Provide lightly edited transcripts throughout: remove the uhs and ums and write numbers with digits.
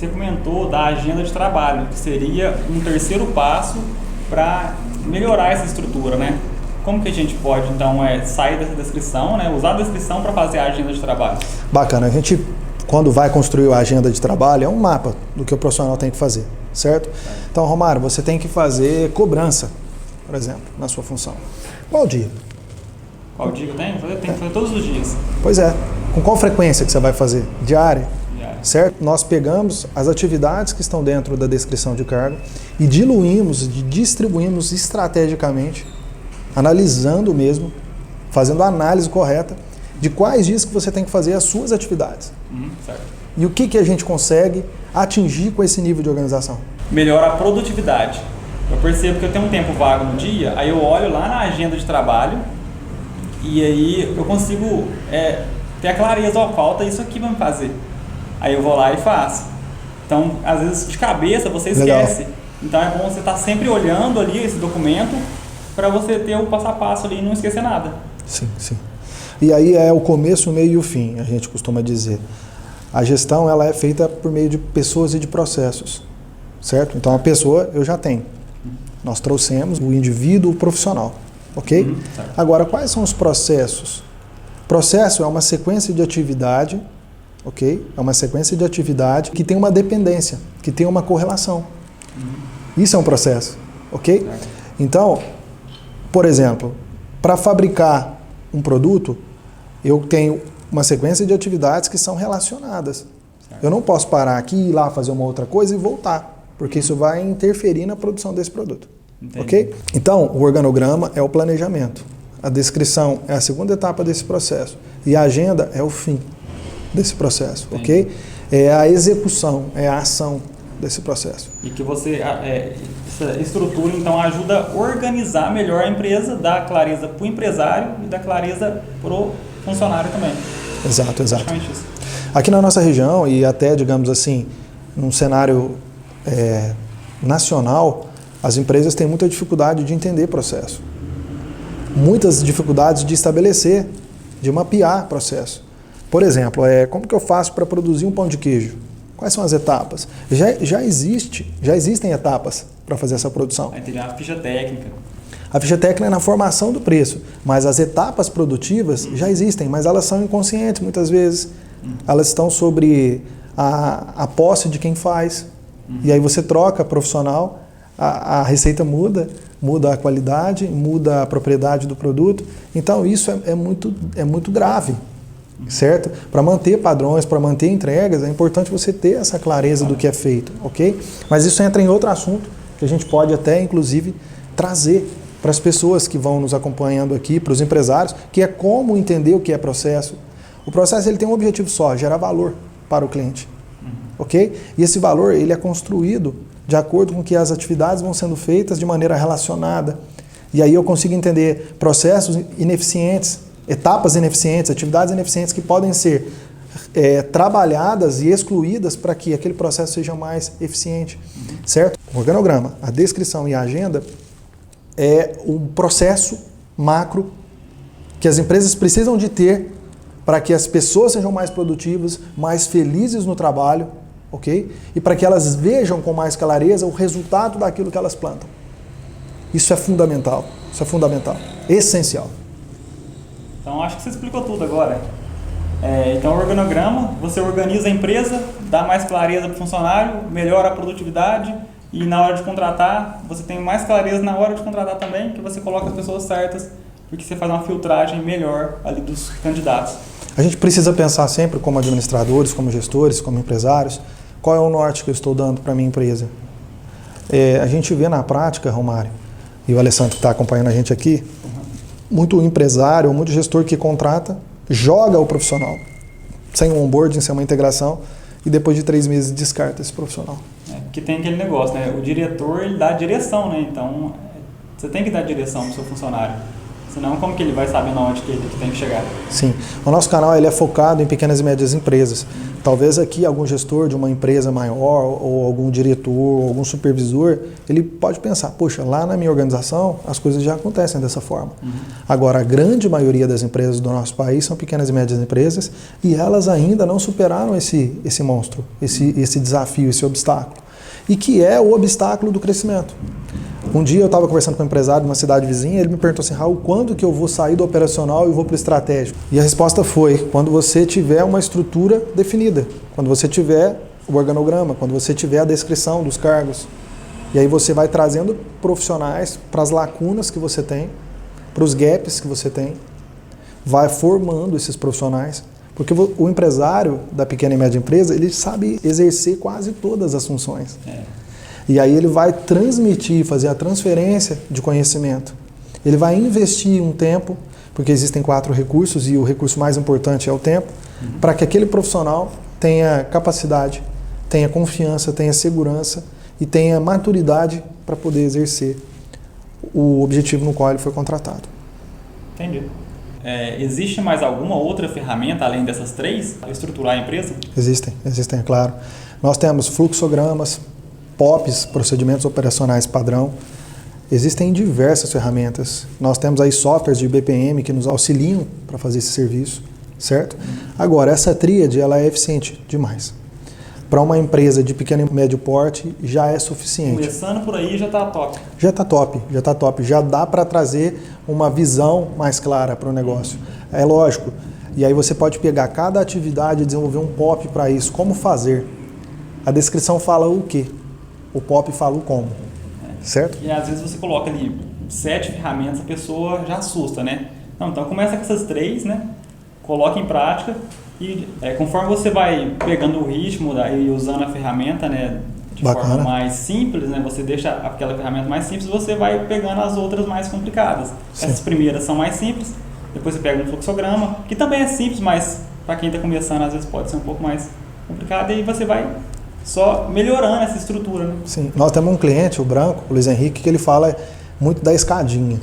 Você comentou da agenda de trabalho, que seria um terceiro passo para melhorar essa estrutura, né? Como que a gente pode, então, sair dessa descrição, né? Usar a descrição para fazer a agenda de trabalho? Bacana. A gente, quando vai construir a agenda de trabalho, é um mapa do que o profissional tem que fazer, certo? Então, Romário, você tem que fazer cobrança, por exemplo, na sua função. Qual dia? Qual dia que eu tenho? Tem que fazer todos os dias. Pois é. Com qual frequência que você vai fazer? Diária? Diária. Certo? Nós pegamos as atividades que estão dentro da descrição de cargo e diluímos, distribuímos estrategicamente, analisando mesmo, fazendo a análise correta de quais dias que você tem que fazer as suas atividades. Certo. E o que a gente consegue atingir com esse nível de organização? Melhora a produtividade. Eu percebo que eu tenho um tempo vago no dia, aí eu olho lá na agenda de trabalho e aí eu consigo ter a clareza, falta isso aqui para me fazer. Aí eu vou lá e faço. Então, às vezes, de cabeça, você esquece. Legal. Então, é bom você estar sempre olhando ali esse documento para você ter o passo a passo ali e não esquecer nada. Sim, sim. E aí é o começo, o meio e o fim, a gente costuma dizer. A gestão, ela é feita por meio de pessoas e de processos, certo? Então, a pessoa eu já tenho. Nós trouxemos o indivíduo profissional, ok? Agora, quais são os processos? Processo é uma sequência de atividade, ok? É uma sequência de atividade que tem uma dependência, que tem uma correlação. Isso é um processo, ok? Então, por exemplo, para fabricar um produto, eu tenho uma sequência de atividades que são relacionadas. Eu não posso parar aqui, ir lá fazer uma outra coisa e voltar, porque isso vai interferir na produção desse produto. Entendi. Ok? Então, o organograma é o planejamento. A descrição é a segunda etapa desse processo. E a agenda é o fim desse processo. Ok? É a execução, é a ação desse processo. E que você, essa estrutura, então, ajuda a organizar melhor a empresa, dá clareza para o empresário e dá clareza para o funcionário também. Exato, exato. Praticamente isso. Aqui na nossa região, e até, digamos assim, num cenário nacional, as empresas têm muita dificuldade de entender processo. Muitas dificuldades de estabelecer, de mapear processo. Por exemplo, como que eu faço para produzir um pão de queijo? Quais são as etapas? Já existem etapas para fazer essa produção. Aí tem a ficha técnica. A ficha técnica é na formação do preço, mas as etapas produtivas já existem, mas elas são inconscientes muitas vezes. Elas estão sobre a posse de quem faz. E aí você troca profissional, a receita muda a qualidade, muda a propriedade do produto. Então isso é muito grave, certo? Para manter padrões, para manter entregas, é importante você ter essa clareza do que é feito, ok? Mas isso entra em outro assunto que a gente pode até, inclusive, trazer para as pessoas que vão nos acompanhando aqui, para os empresários, que é como entender o que é processo. O processo ele tem um objetivo só, gerar valor para o cliente, ok? E esse valor ele é construído de acordo com que as atividades vão sendo feitas de maneira relacionada. E aí eu consigo entender processos ineficientes, etapas ineficientes, atividades ineficientes que podem ser trabalhadas e excluídas para que aquele processo seja mais eficiente, certo? O organograma, a descrição e a agenda é um processo macro que as empresas precisam de ter para que as pessoas sejam mais produtivas, mais felizes no trabalho, ok? E para que elas vejam com mais clareza o resultado daquilo que elas plantam. Isso é fundamental, essencial. Então, acho que você explicou tudo agora. Então, o organograma, você organiza a empresa, dá mais clareza para o funcionário, melhora a produtividade e na hora de contratar, você tem mais clareza na hora de contratar também, que você coloca as pessoas certas, porque você faz uma filtragem melhor ali dos candidatos. A gente precisa pensar sempre como administradores, como gestores, como empresários, qual é o norte que eu estou dando para a minha empresa. A gente vê na prática, Romário, e o Alessandro que está acompanhando a gente aqui, muito empresário, muito gestor que contrata, joga o profissional, sem um onboarding, sem uma integração, e depois de 3 meses descarta esse profissional. Porque tem aquele negócio, né? O diretor, ele dá a direção, né? Então, você tem que dar direção para o seu funcionário. Senão, como que ele vai saber onde que ele tem que chegar? Sim. O nosso canal ele é focado em pequenas e médias empresas. Talvez aqui algum gestor de uma empresa maior, ou algum diretor, ou algum supervisor, ele pode pensar, poxa, lá na minha organização as coisas já acontecem dessa forma. Agora, a grande maioria das empresas do nosso país são pequenas e médias empresas e elas ainda não superaram esse monstro, esse desafio, esse obstáculo. E que é o obstáculo do crescimento. Um dia eu estava conversando com um empresário de uma cidade vizinha, ele me perguntou assim, Raul, quando que eu vou sair do operacional e vou para o estratégico? E a resposta foi, quando você tiver uma estrutura definida, quando você tiver o organograma, quando você tiver a descrição dos cargos. E aí você vai trazendo profissionais para as lacunas que você tem, para os gaps que você tem, vai formando esses profissionais, porque o empresário da pequena e média empresa, ele sabe exercer quase todas as funções. E aí ele vai transmitir, fazer a transferência de conhecimento. Ele vai investir um tempo, porque existem 4 recursos e o recurso mais importante é o tempo, para que aquele profissional tenha capacidade, tenha confiança, tenha segurança e tenha maturidade para poder exercer o objetivo no qual ele foi contratado. Entendi. Existe mais alguma outra ferramenta além dessas 3 para estruturar a empresa? Existem, é claro. Nós temos fluxogramas, POPs, procedimentos operacionais padrão. Existem diversas ferramentas. Nós temos aí softwares de BPM que nos auxiliam para fazer esse serviço, certo? Agora, essa tríade ela é eficiente demais. Para uma empresa de pequeno e médio porte, já é suficiente. Começando por aí já está top. Já está top. Já dá para trazer uma visão mais clara para o negócio. É lógico. E aí você pode pegar cada atividade e desenvolver um POP para isso. Como fazer? A descrição fala o quê? O POP fala o como, certo? E às vezes você coloca ali 7 ferramentas, a pessoa já assusta, né? Não, então começa com essas 3, né? Coloca em prática e conforme você vai pegando o ritmo e usando a ferramenta, né, de forma mais simples, né? Você deixa aquela ferramenta mais simples, você vai pegando as outras mais complicadas. Sim. Essas primeiras são mais simples, depois você pega um fluxograma, que também é simples, mas para quem está começando às vezes pode ser um pouco mais complicado, e aí você vai só melhorando essa estrutura, né? Sim, nós temos um cliente, o Branco, o Luiz Henrique, que ele fala muito da escadinha,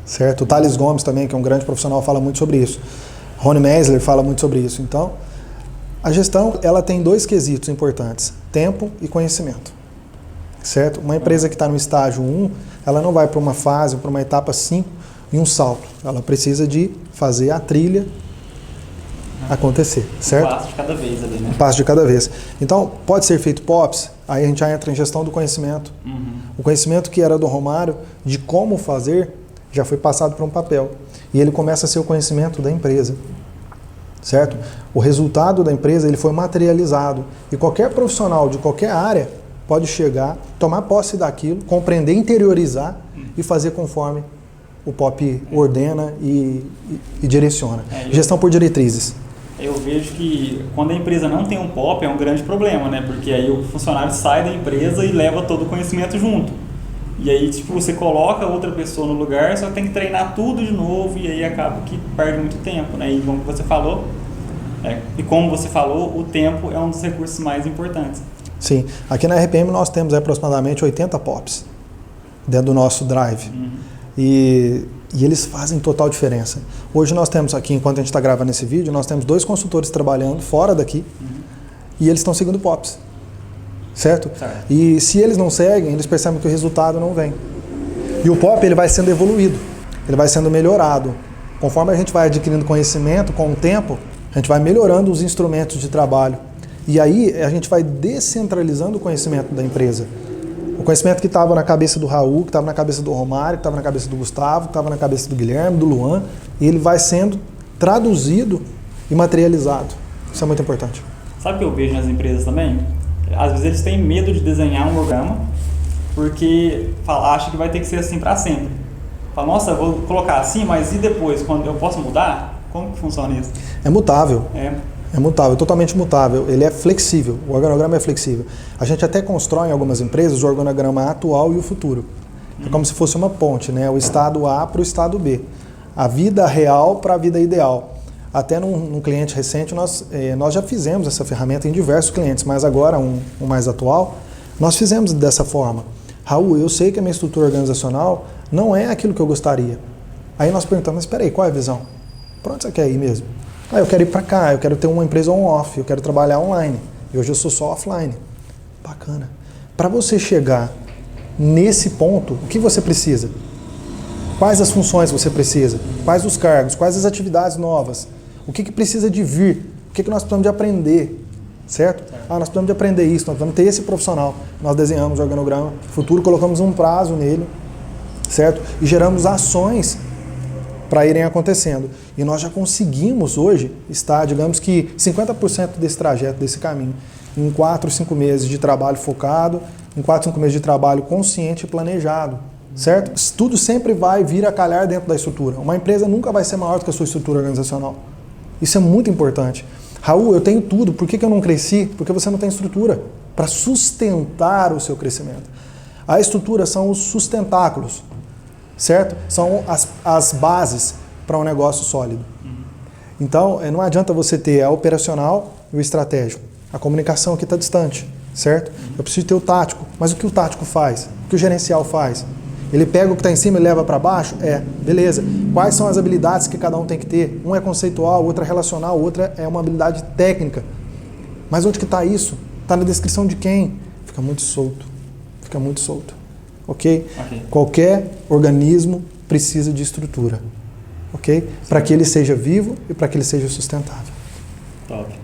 certo? O Thales Gomes também, que é um grande profissional, fala muito sobre isso. Rony Meisler fala muito sobre isso. Então, a gestão, ela tem 2 quesitos importantes, tempo e conhecimento, certo? Uma empresa que está no estágio 1, ela não vai para uma fase, para uma etapa 5 em um salto. Ela precisa de fazer a trilha acontecer, certo? Um passo de cada vez ali, né? Um passo de cada vez. Então, pode ser feito POPs, aí a gente já entra em gestão do conhecimento. O conhecimento que era do Romário, de como fazer, já foi passado para um papel. E ele começa a ser o conhecimento da empresa, certo? O resultado da empresa, ele foi materializado. E qualquer profissional de qualquer área pode chegar, tomar posse daquilo, compreender, interiorizar e fazer conforme o POP ordena e direciona. Gestão por diretrizes. Eu vejo que quando a empresa não tem um POP é um grande problema, né? Porque aí o funcionário sai da empresa e leva todo o conhecimento junto. E aí, tipo, você coloca outra pessoa no lugar, só tem que treinar tudo de novo e aí acaba que perde muito tempo, né? E como você falou, o tempo é um dos recursos mais importantes. Sim. Aqui na RPM nós temos aproximadamente 80 POPs dentro do nosso drive. E eles fazem total diferença. Hoje nós temos aqui, enquanto a gente está gravando esse vídeo, nós temos 2 consultores trabalhando fora daqui e eles estão seguindo POPs, certo? E se eles não seguem, eles percebem que o resultado não vem. E o POP ele vai sendo evoluído, ele vai sendo melhorado. Conforme a gente vai adquirindo conhecimento com o tempo, a gente vai melhorando os instrumentos de trabalho. E aí a gente vai descentralizando o conhecimento da empresa. O conhecimento que estava na cabeça do Raul, que estava na cabeça do Romário, que estava na cabeça do Gustavo, que estava na cabeça do Guilherme, do Luan, ele vai sendo traduzido e materializado. Isso é muito importante. Sabe o que eu vejo nas empresas também? Às vezes eles têm medo de desenhar um programa porque acham que vai ter que ser assim para sempre. Fala, nossa, eu vou colocar assim, mas e depois? Quando eu posso mudar? Como que funciona isso? É mutável. É mutável, totalmente mutável. Ele é flexível, o organograma é flexível. A gente até constrói em algumas empresas o organograma atual e o futuro. É como se fosse uma ponte, né? O estado A para o estado B. A vida real para a vida ideal. Até num cliente recente, nós já fizemos essa ferramenta em diversos clientes, mas agora, um mais atual, nós fizemos dessa forma. Raul, eu sei que a minha estrutura organizacional não é aquilo que eu gostaria. Aí nós perguntamos, mas espera aí, qual é a visão? Para onde você quer ir mesmo? Ah, eu quero ir para cá, eu quero ter uma empresa on-off, eu quero trabalhar online. E hoje eu sou só offline. Bacana. Para você chegar nesse ponto, o que você precisa? Quais as funções você precisa? Quais os cargos? Quais as atividades novas? O que precisa de vir? O que nós precisamos de aprender? Certo? Ah, nós precisamos de aprender isso, nós precisamos ter esse profissional. Nós desenhamos o organograma futuro, colocamos um prazo nele, certo? E geramos ações para irem acontecendo. E nós já conseguimos hoje estar, digamos que 50% desse trajeto, desse caminho, em 4, 5 meses de trabalho focado, em 4, 5 meses de trabalho consciente e planejado, certo? Tudo sempre vai vir a calhar dentro da estrutura. Uma empresa nunca vai ser maior do que a sua estrutura organizacional. Isso é muito importante. Raul, eu tenho tudo, por que eu não cresci? Porque você não tem estrutura para sustentar o seu crescimento. A estrutura são os sustentáculos, certo? São as bases para um negócio sólido. Então, não adianta você ter a operacional e o estratégico. A comunicação aqui está distante, certo? Eu preciso ter o tático, mas o que o tático faz? O que o gerencial faz? Ele pega o que está em cima e leva para baixo? Beleza. Quais são as habilidades que cada um tem que ter? Um é conceitual, outro é relacional, outra é uma habilidade técnica. Mas onde que está isso? Está na descrição de quem? Fica muito solto. Fica muito solto. Ok? Qualquer organismo precisa de estrutura. Ok? Para que ele seja vivo e para que ele seja sustentável. Top.